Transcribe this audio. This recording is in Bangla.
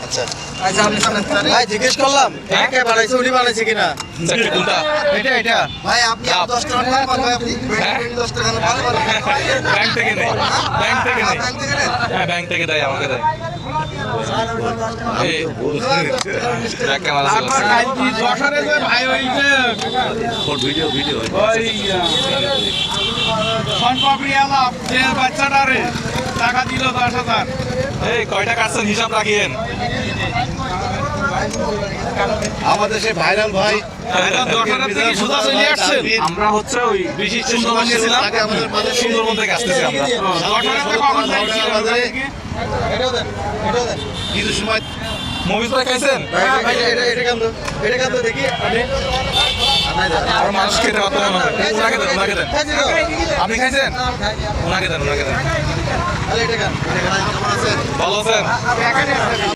আচ্ছা ভাই জিজ্ঞেস করলাম কে বানাইছে উনি বানাইছে কিনা কোনটা এটা ভাই আপনি 10 টাকা নিয়ে পান ভাই আপনি 10 টাকা না পান ব্যাংক থেকে নেই ব্যাংক থেকে নেই ব্যাংক থেকে নেন হ্যাঁ ব্যাংক থেকে দেয় আমাকে দেয় এই ব্যাংকে মাল আপনার কালকে যশোরে যে ভাই ওই যে ভিডিও ভিডিও ওই সনপাপড়িওয়ালা যে বাচ্চাটারে টাকা দিল 10,000 এই কয়টা কাটছেন হিসাব রাখিয়েন আমাদের সেই ভাইরাল ভাই যশোরের থেকে সোজা চলে আসছেন আমরা হচ্ছে ওই বিশিষ্ট সুন্দরবন গেছিলাম সুন্দরবন থেকে আসতেছি আমরা যশোরে তো কখন যাইছিলেন এটাও দেন কিছু সময় মুভিজ ভাই খাইছেন ভাই এটা কাম দেখি আপনি আর মানুষ খেতে পারতো না ওনাকে দেন ওনাকে দেন আপনি খাইছেন ওনাকে দেন এটা কাম কেমন আছেন ভালো আছেন